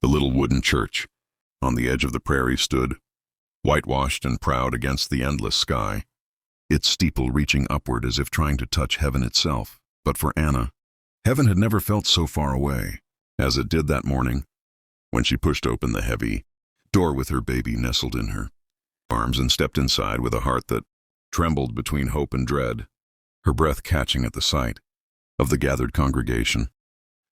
The little wooden church on the edge of the prairie stood, whitewashed and proud against the endless sky, its steeple reaching upward as if trying to touch heaven itself. But for Anna, heaven had never felt so far away as it did that morning when she pushed open the heavy door with her baby nestled in her arms and stepped inside with a heart that trembled between hope and dread, her breath catching at the sight of the gathered congregation,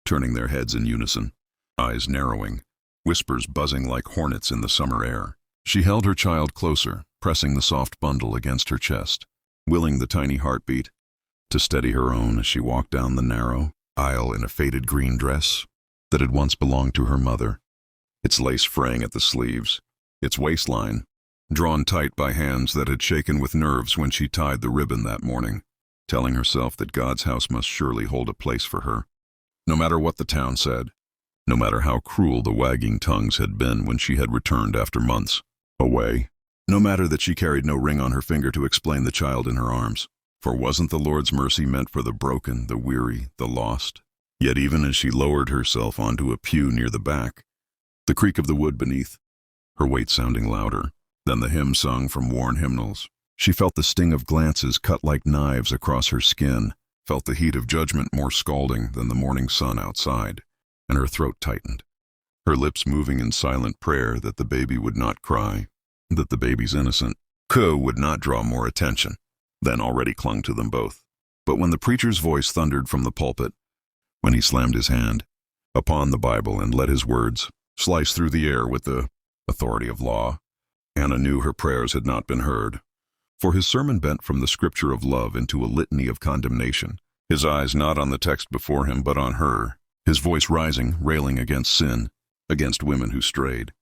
turning their heads in unison, eyes narrowing, whispers buzzing like hornets in the summer air. She held her child closer, pressing the soft bundle against her chest, willing the tiny heartbeat to steady her own as she walked down the narrow aisle in a faded green dress that had once belonged to her mother, its lace fraying at the sleeves, its waistline drawn tight by hands that had shaken with nerves when she tied the ribbon that morning, telling herself that God's house must surely hold a place for her. No matter what the town said, no matter how cruel the wagging tongues had been when she had returned after months away, no matter that she carried no ring on her finger to explain the child in her arms, for wasn't the Lord's mercy meant for the broken, the weary, the lost? Yet even as she lowered herself onto a pew near the back, the creak of the wood beneath, her weight sounding louder than the hymn sung from worn hymnals, she felt the sting of glances cut like knives across her skin, felt the heat of judgment more scalding than the morning sun outside, and her throat tightened, her lips moving in silent prayer that the baby would not cry, that the baby's innocent coo would not draw more attention than already clung to them both. But when the preacher's voice thundered from the pulpit, when he slammed his hand upon the Bible and let his words slice through the air with the authority of law, Anna knew her prayers had not been heard, for his sermon bent from the scripture of love into a litany of condemnation, his eyes not on the text before him but on her, his voice rising, railing against sin, against women who strayed,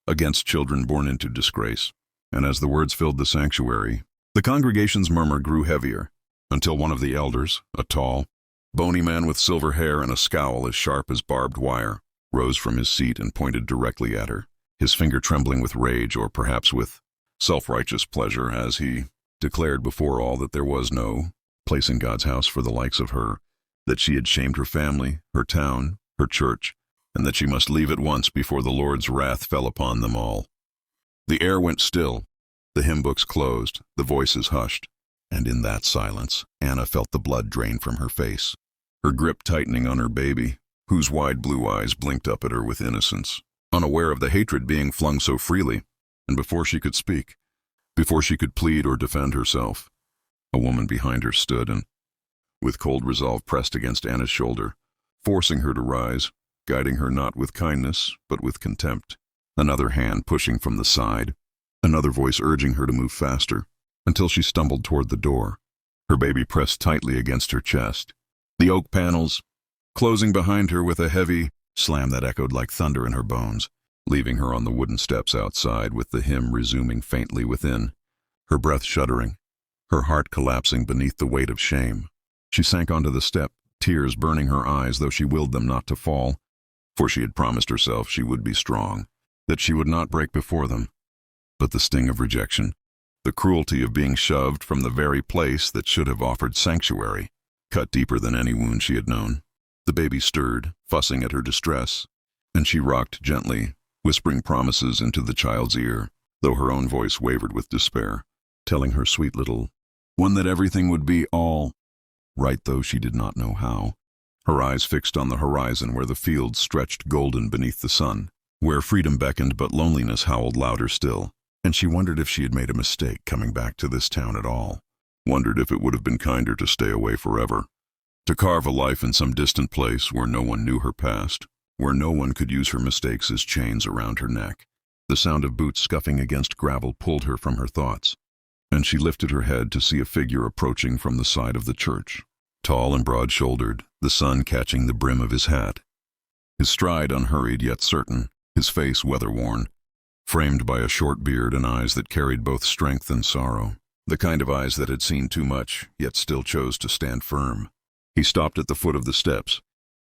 against children born into disgrace. And as the words filled the sanctuary, the congregation's murmur grew heavier, until one of the elders, a tall, bony man with silver hair and a scowl as sharp as barbed wire, rose from his seat and pointed directly at her, his finger trembling with rage or perhaps with self-righteous pleasure as he declared before all that there was no place in God's house for the likes of her, that she had shamed her family, her town, her church, and that she must leave at once before the Lord's wrath fell upon them all. The air went still, the hymn books closed, the voices hushed, and in that silence, Anna felt the blood drain from her face, her grip tightening on her baby, whose wide blue eyes blinked up at her with innocence, unaware of the hatred being flung so freely. And before she could speak, before she could plead or defend herself, a woman behind her stood and, with cold resolve, pressed against Anna's shoulder, forcing her to rise, guiding her not with kindness, but with contempt, another hand pushing from the side, another voice urging her to move faster, until she stumbled toward the door, her baby pressed tightly against her chest, the oak panels closing behind her with a heavy slam that echoed like thunder in her bones, leaving her on the wooden steps outside with the hymn resuming faintly within, her breath shuddering, her heart collapsing beneath the weight of shame. She sank onto the step, tears burning her eyes, though she willed them not to fall, for she had promised herself she would be strong, that she would not break before them. But the sting of rejection, the cruelty of being shoved from the very place that should have offered sanctuary, cut deeper than any wound she had known. The baby stirred, fussing at her distress, and she rocked gently, whispering promises into the child's ear, though her own voice wavered with despair, telling her sweet little one that everything would be all right, though she did not know how. Her eyes fixed on the horizon where the fields stretched golden beneath the sun, where freedom beckoned but loneliness howled louder still, and she wondered if she had made a mistake coming back to this town at all, wondered if it would have been kinder to stay away forever, to carve a life in some distant place where no one knew her past, where no one could use her mistakes as chains around her neck. The sound of boots scuffing against gravel pulled her from her thoughts, and she lifted her head to see a figure approaching from the side of the church, tall and broad-shouldered, the sun catching the brim of his hat, his stride unhurried yet certain, his face weather-worn, framed by a short beard and eyes that carried both strength and sorrow, the kind of eyes that had seen too much, yet still chose to stand firm. He stopped at the foot of the steps,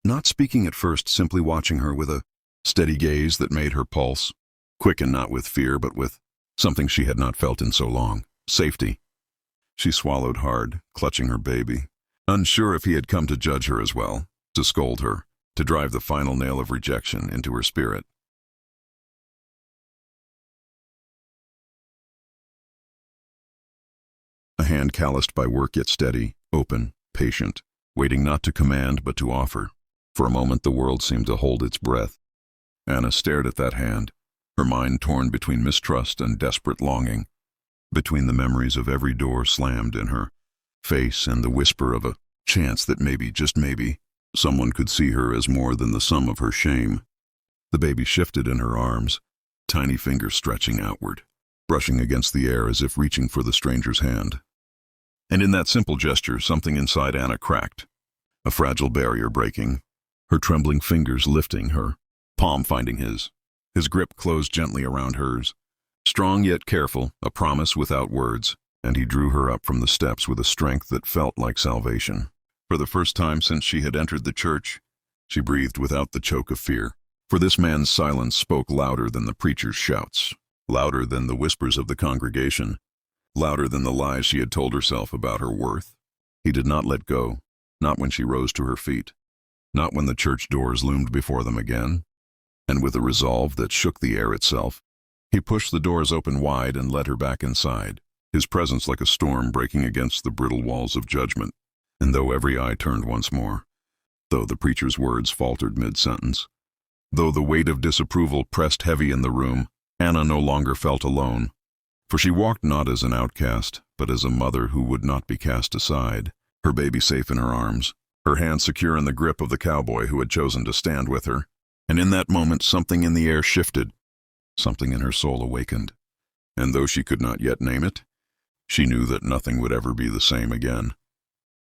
not speaking at first, simply watching her with a steady gaze that made her pulse quicken, not with fear, but with something she had not felt in so long, safety. She swallowed hard, clutching her baby, unsure if he had come to judge her as well, to scold her, to drive the final nail of rejection into her spirit. hand calloused by work yet steady, open, patient, waiting not to command but to offer. For a moment the world seemed to hold its breath. Anna stared at that hand, her mind torn between mistrust and desperate longing, between the memories of every door slammed in her face and the whisper of a chance that maybe, just maybe, someone could see her as more than the sum of her shame. The baby shifted in her arms, tiny fingers stretching outward, brushing against the air as if reaching for the stranger's hand. And in that simple gesture, something inside Anna cracked, a fragile barrier breaking, her trembling fingers lifting, her palm finding his grip closed gently around hers, strong yet careful, a promise without words, and he drew her up from the steps with a strength that felt like salvation. For the first time since she had entered the church, she breathed without the choke of fear, for this man's silence spoke louder than the preacher's shouts, louder than the whispers of the congregation, louder than the lies she had told herself about her worth. He did not let go, not when she rose to her feet, not when the church doors loomed before them again, and with a resolve that shook the air itself, he pushed the doors open wide and led her back inside, his presence like a storm breaking against the brittle walls of judgment. And though every eye turned once more, though the preacher's words faltered mid-sentence, though the weight of disapproval pressed heavy in the room, Anna no longer felt alone, for she walked not as an outcast, but as a mother who would not be cast aside, her baby safe in her arms, her hand secure in the grip of the cowboy who had chosen to stand with her. And in that moment something in the air shifted, something in her soul awakened, and though she could not yet name it, she knew that nothing would ever be the same again.